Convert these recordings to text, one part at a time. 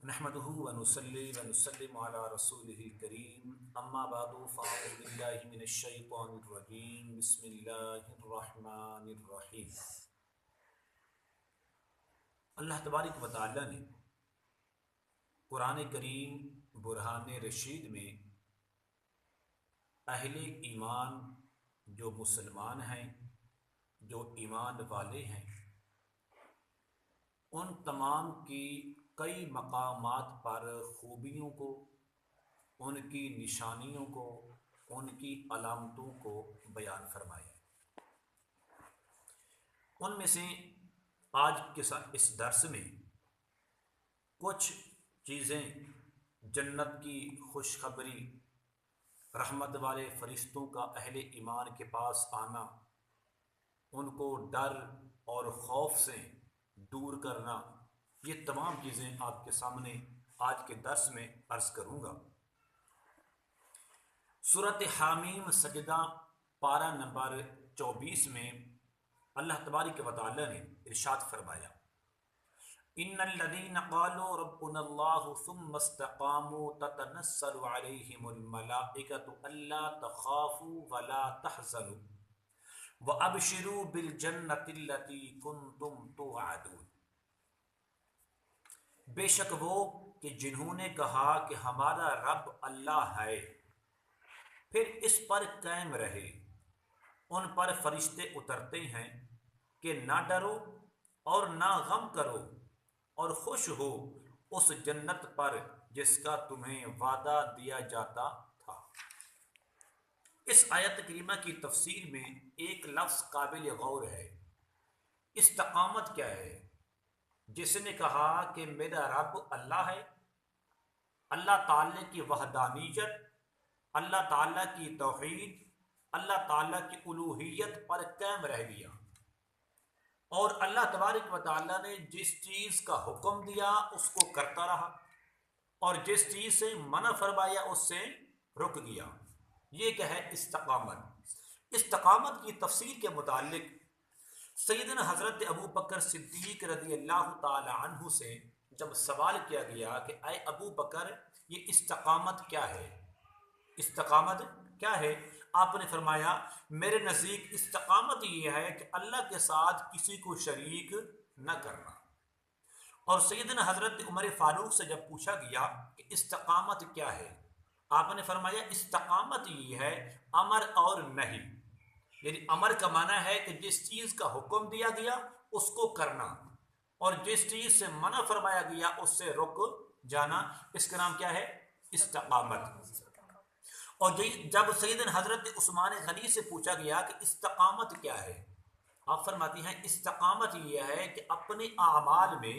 نحمده ونصلي ونسلم على رسوله الكريم اما بعد فاعوذ بالله من الشيطان الرجيم بسم الله الرحمن الرحيم۔ اللہ تبارک و تعالی نے قرآن کریم برہان رشید میں اہل ایمان جو مسلمان ہیں، جو ایمان والے ہیں، ان تمام کی کئی مقامات پر خوبیوں کو، ان کی نشانیوں کو، ان کی علامتوں کو بیان فرمایا۔ ان میں سے آج کے اس درس میں کچھ چیزیں جنت کی خوشخبری، رحمت والے فرشتوں کا اہل ایمان کے پاس آنا، ان کو ڈر اور خوف سے دور کرنا، یہ تمام چیزیں آپ کے سامنے آج کے درس میں عرض کروں گا۔ سورۃ حامیم سجدہ پارہ نمبر 24 میں اللہ تبارک و تعالی نے ارشاد فرمایا، ان الذین قالوا ربنا اللہ ثم استقاموا تتنزل علیہم الملائکۃ الا تخافوا ولا تحزنوا وابشروا بالجنۃ التی کنتم توعدون۔ بے شک وہ کہ جنہوں نے کہا کہ ہمارا رب اللہ ہے، پھر اس پر قائم رہے، ان پر فرشتے اترتے ہیں کہ نہ ڈرو اور نہ غم کرو اور خوش ہو اس جنت پر جس کا تمہیں وعدہ دیا جاتا تھا۔ اس آیت کریمہ کی تفسیر میں ایک لفظ قابل غور ہے۔ استقامت کیا ہے؟ جس نے کہا کہ میرا رب اللہ ہے، اللہ تعالیٰ کی وحدانیت، اللہ تعالیٰ کی توحید، اللہ تعالیٰ کی الوہیت پر قائم رہ گیا، اور اللہ تبارک و تعالیٰ نے جس چیز کا حکم دیا اس کو کرتا رہا، اور جس چیز سے منع فرمایا اس سے رک گیا، یہ کیا ہے؟ استقامت۔ استقامت کی تفسیر کے متعلق سیدنا حضرت ابو بکر صدیق رضی اللہ تعالی عنہ سے جب سوال کیا گیا کہ اے ابو بکر، یہ استقامت کیا ہے؟ استقامت کیا ہے؟ آپ نے فرمایا، میرے نزدیک استقامت یہ ہے کہ اللہ کے ساتھ کسی کو شریک نہ کرنا۔ اور سیدنا حضرت عمر فاروق سے جب پوچھا گیا کہ استقامت کیا ہے، آپ نے فرمایا استقامت یہ ہے امر اور نہیں، یعنی امر کا معنی ہے کہ جس چیز کا حکم دیا گیا اس کو کرنا، اور جس چیز سے منع فرمایا گیا اس سے رک جانا، اس کا نام کیا ہے؟ استقامت۔ اور جب سیدنا حضرت عثمان غنی سے پوچھا گیا کہ استقامت کیا ہے، آپ فرماتی ہیں استقامت یہ ہے کہ اپنے اعمال میں،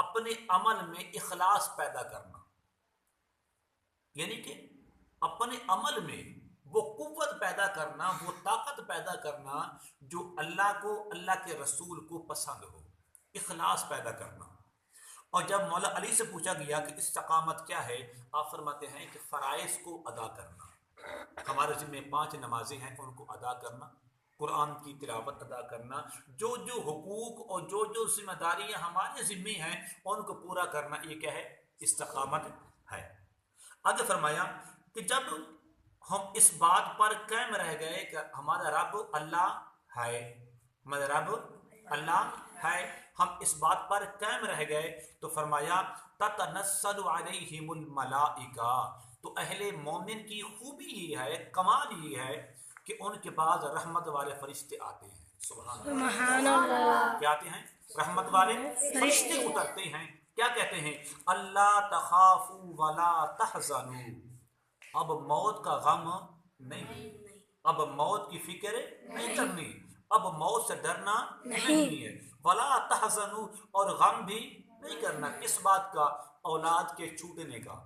اپنے عمل میں اخلاص پیدا کرنا، یعنی کہ اپنے عمل میں وہ قوت پیدا کرنا، وہ طاقت پیدا کرنا جو اللہ کو، اللہ کے رسول کو پسند ہو، اخلاص پیدا کرنا۔ اور جب مولا علی سے پوچھا گیا کہ استقامت کیا ہے، آپ فرماتے ہیں کہ فرائض کو ادا کرنا، ہمارے ذمہ 5 نمازیں ہیں، ان کو ادا کرنا، قرآن کی تلاوت ادا کرنا، جو جو حقوق اور جو جو ذمہ داریاں ہمارے ذمہ ہیں ان کو پورا کرنا، یہ کیا ہے؟ استقامت ہے۔ آگے فرمایا کہ جب ہم اس بات پر قائم رہ گئے کہ ہمارا رب اللہ ہے، ہمارا رب اللہ ہے، ہم اس بات پر قائم رہ گئے تو فرمایا تتنزل علیہم الملائکہ، تو اہل مومن کی خوبی یہ ہے، کمال یہ ہے کہ ان کے پاس رحمت والے فرشتے آتے ہیں۔ سبحان اللہ۔ کیا آتے ہیں؟ رحمت والے فرشتے اترتے ہیں، کیا کہتے ہیں؟ اللہ تخافوا ولا تحزنوا، اب موت کا غم نہیں، اب موت کی فکر نہیں کرنی، اب موت سے ڈرنا نہیں ہے، ولا تحزنوا، اور غم بھی نہیں کرنا۔ کس بات کا؟ اولاد کے چھوٹنے کا،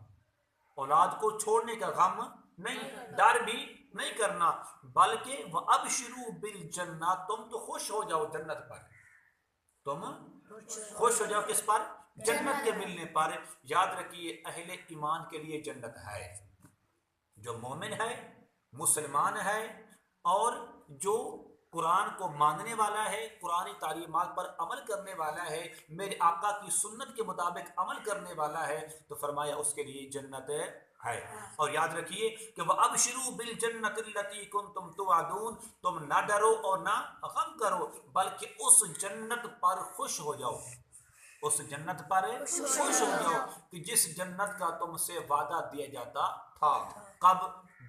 اولاد کو چھوڑنے کا غم نہیں، ڈر بھی نہیں کرنا، بلکہ وَأَبْشِرُوا بِالْجَنَّةِ، تم تو خوش ہو جاؤ جنت پر، تم خوش ہو جاؤ کس پر؟ جنت کے ملنے پر۔ یاد رکھیے اہل ایمان کے لیے جنت ہے، جو مومن ہے، مسلمان ہے، اور جو قرآن کو ماننے والا ہے، قرآنی تعلیمات پر عمل کرنے والا ہے، میرے آقا کی سنت کے مطابق عمل کرنے والا ہے، تو فرمایا اس کے لیے جنت ہے۔ اور یاد رکھیے کہ وَأَبْشِرُوا بِالْجَنَّةِ الَّتِي كُنْتُمْ تُوعَدُونَ، تم نہ ڈرو اور نہ غم کرو بلکہ اس جنت پر خوش ہو جاؤ، اس جنت پر خوش ہو جاؤ کہ جس جنت کا تم سے وعدہ دیا جاتا تھا۔ کب؟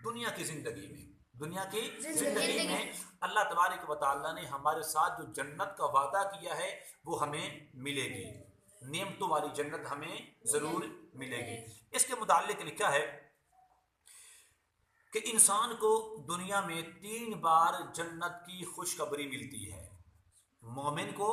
دنیا کی زندگی میں، دنیا کی زندگی میں اللہ تبارک و تعالیٰ نے ہمارے ساتھ جو جنت کا وعدہ کیا ہے وہ ہمیں ملے گی، نعمتوں والی جنت ہمیں ضرور ملے گی۔ اس کے متعلق لکھا ہے کہ انسان کو دنیا میں 3 بار جنت کی خوشخبری ملتی ہے۔ مومن کو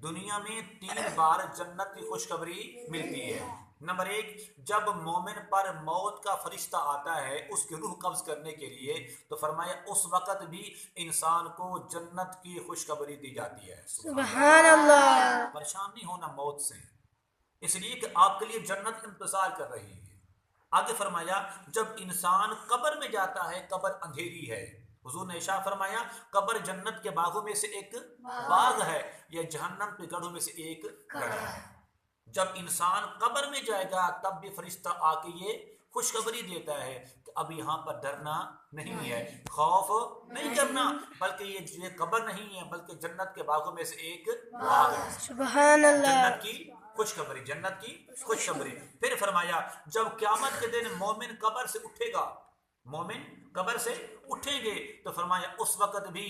دنیا میں 3 بار جنت کی خوشخبری ملتی ہے۔ نمبر 1، جب مومن پر موت کا فرشتہ آتا ہے اس کی روح قبض کرنے کے لیے، تو فرمایا اس وقت بھی انسان کو جنت کی خوشخبری دی جاتی ہے۔ سبحان اللہ۔ پریشان نہیں ہونا موت سے، اس لیے کہ آپ کے لیے جنت انتظار کر رہی ہے۔ آگے فرمایا جب انسان قبر میں جاتا ہے، قبر اندھیری ہے، حضور نے ارشاد فرمایا قبر جنت کے باغوں میں سے ایک باغ ہے یا جہنم کے گڑھوں میں سے ایک گڑھ ہے۔ جب انسان قبر میں جائے گا تب بھی فرشتہ آ کے یہ خوشخبری دیتا ہے کہ اب یہاں پر ڈرنا نہیں ہے، خوف نہیں کرنا، بلکہ یہ قبر نہیں ہے بلکہ جنت کے باغوں میں سے ایک باغ ہے۔ سبحان اللہ۔ جنت کی خوشخبری، جنت کی خوشخبری۔ پھر فرمایا جب قیامت کے دن مومن قبر سے اٹھے گا، مومن قبر سے اٹھیں گے، تو فرمایا اس وقت بھی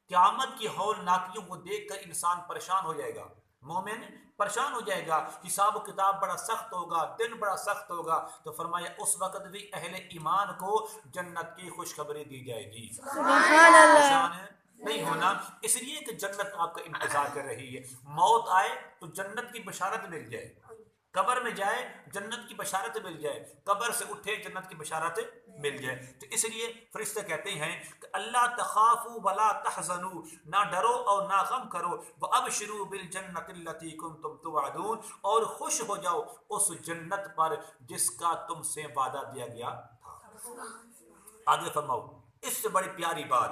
قیامت کی ہولناکیوں کو دیکھ کر انسان پریشان ہو جائے گا، مومن پریشان ہو جائے گا، حساب و کتاب بڑا سخت ہوگا، دن بڑا سخت ہوگا، تو فرمایا اس وقت بھی اہل ایمان کو جنت کی خوشخبری دی جائے گی۔ سبحان اللہ۔ پریشان نہیں ہونا، اس لیے کہ جنت آپ کا انتظار کر رہی ہے۔ موت آئے تو جنت کی بشارت مل جائے، قبر میں جائے جنت کی بشارت مل جائے، قبر سے اٹھے جنت کی بشارت مل جائے۔ تو اس لیے فرشتے کہتے ہیں کہ اللہ تخافوا ولا تحزنوا، نہ ڈرو اور نہ غم کرو، وابشروا بالجنۃ التي كنتم توعدون، اور خوش ہو جاؤ اس جنت پر جس کا تم سے وعدہ دیا گیا تھا۔ آگے فرماؤ اس سے بڑی پیاری بات،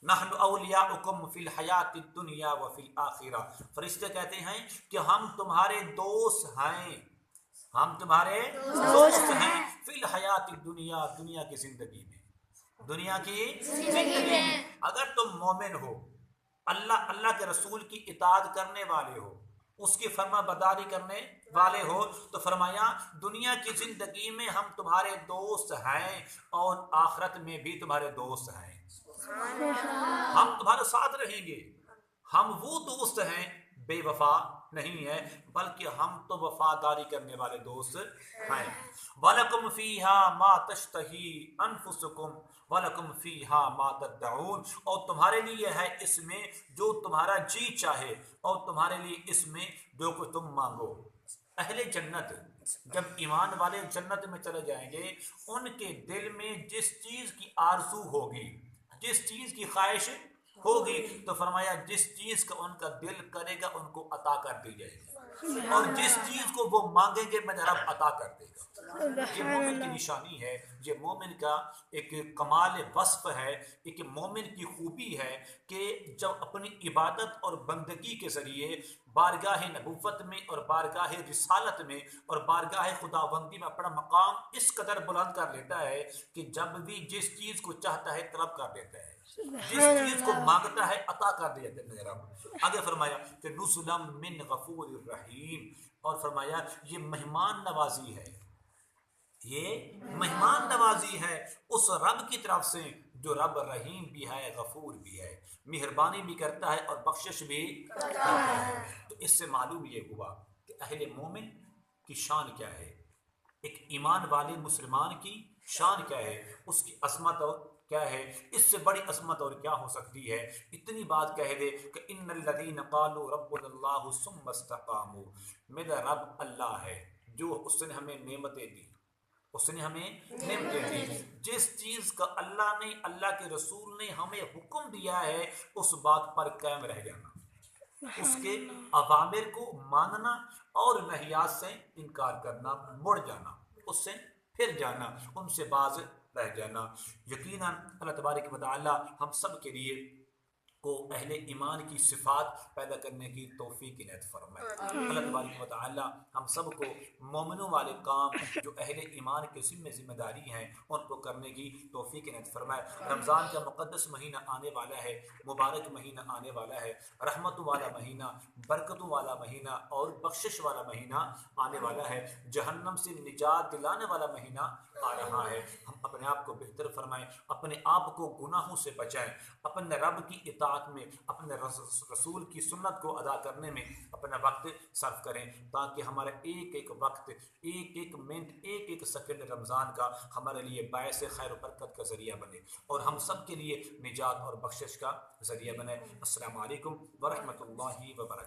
نحن اولیاؤکم فی الحیات الدنیا وفی الآخرہ، فرشتے کہتے ہیں کہ ہم تمہارے دوست ہیں، ہم تمہارے دوست ہیں فی الحیات الدنیا، دنیا کی زندگی میں، دنیا کی زندگی میں۔ اگر تم مومن ہو، اللہ کے رسول کی اطاعت کرنے والے ہو، اس کی فرما برداری کرنے والے ہو، تو فرمایا دنیا کی زندگی میں ہم تمہارے دوست ہیں اور آخرت میں بھی تمہارے دوست ہیں، ہم تمہارے ساتھ رہیں گے۔ ہم وہ دوست ہیں بے وفا نہیں ہے بلکہ ہم تو وفاداری کرنے والے دوست ہیں۔ وَلَكُمْ فِيهَا مَا تَشْتَهِي أَنفُسُكُمْ وَلَكُمْ فِيهَا مَا تَدَّعُونَ، اور تمہارے لیے ہے اس میں جو تمہارا جی چاہے اور تمہارے لیے اس میں جو کچھ تم مانگو۔ اہل جنت جب ایمان والے جنت میں چلے جائیں گے، ان کے دل میں جس چیز کی آرزو ہوگی، جس چیز کی خواہش ہوگی، تو فرمایا جس چیز کا ان کا دل کرے گا ان کو عطا کر دی جائے گی، اور جس چیز کو وہ مانگیں گے میرا رب عطا کر دے گا۔ یہ مومن کی نشانی ہے، یہ مومن کا ایک کمال وصف ہے، ایک مومن کی خوبی ہے کہ جب اپنی عبادت اور بندگی کے ذریعے بارگاہ نبوت میں اور بارگاہ رسالت میں اور بارگاہ خداوندی میں اپنا مقام اس قدر بلند کر لیتا ہے کہ جب بھی جس چیز کو چاہتا ہے طلب کر دیتا ہے، جس چیز کو مانگتا ہے عطا کر دیا ہے میرا رب۔ آگے فرمایا کہ نزلا من غفور الرحیم، اور فرمایا یہ مہمان نوازی ہے، یہ مہمان نوازی ہے اس رب کی طرف سے جو رب رحیم بھی ہے، غفور بھی ہے، مہربانی بھی کرتا ہے اور بخشش بھی کرتا ہے۔ تو اس سے معلوم یہ ہوا کہ اہل مومن کی شان کیا ہے، ایک ایمان والے مسلمان کی شان کیا ہے، اس کی عظمت اور کیا ہے، اس سے بڑی عظمت اور کیا ہو سکتی ہے۔ اتنی بات کہہ دے کہ ان الذین قالوا ربنا اللہ ثم استقاموا، میرا رب اللہ ہے جو اس نے ہمیں نعمتیں دی، اس نے ہمیں نعمتیں دی، جس چیز کا اللہ نے، اللہ کے رسول نے ہمیں حکم دیا ہے اس بات پر قائم رہ جانا، اس کے اوامر کو ماننا اور نہیات سے انکار کرنا، مڑ جانا، اس سے پھر جانا، ان سے باز رہ جانا۔ یقیناً اللہ تبارک و تعالی ہم سب کے لیے کو اہل ایمان کی صفات پیدا کرنے کی توفیق عنایت فرمائے۔ اللہ تبارک و تعالی ہم سب کو مومنوں والے کام جو اہل ایمان کے ذمہ داری ہیں ان کو کرنے کی توفیق عنایت فرمائے۔ رمضان کا مقدس مہینہ آنے والا ہے، مبارک مہینہ آنے والا ہے، رحمتوں والا مہینہ، برکتوں والا مہینہ اور بخشش والا مہینہ آنے والا ہے، جہنم سے نجات دلانے والا مہینہ آ رہا ہے۔ ہم اپنے آپ کو بہتر فرمائیں، اپنے آپ کو گناہوں سے بچائیں، اپنے رب کی اطاعت میں، اپنے رسول کی سنت کو ادا کرنے میں اپنا وقت صرف کریں، تاکہ ہمارا ایک ایک وقت، ایک ایک منٹ، ایک ایک سیکنڈ رمضان کا ہمارے لیے باعث خیر و برکت کا ذریعہ بنے اور ہم سب کے لیے نجات اور بخشش کا ذریعہ بنے۔ السلام علیکم ورحمۃ اللہ وبرکاتہ۔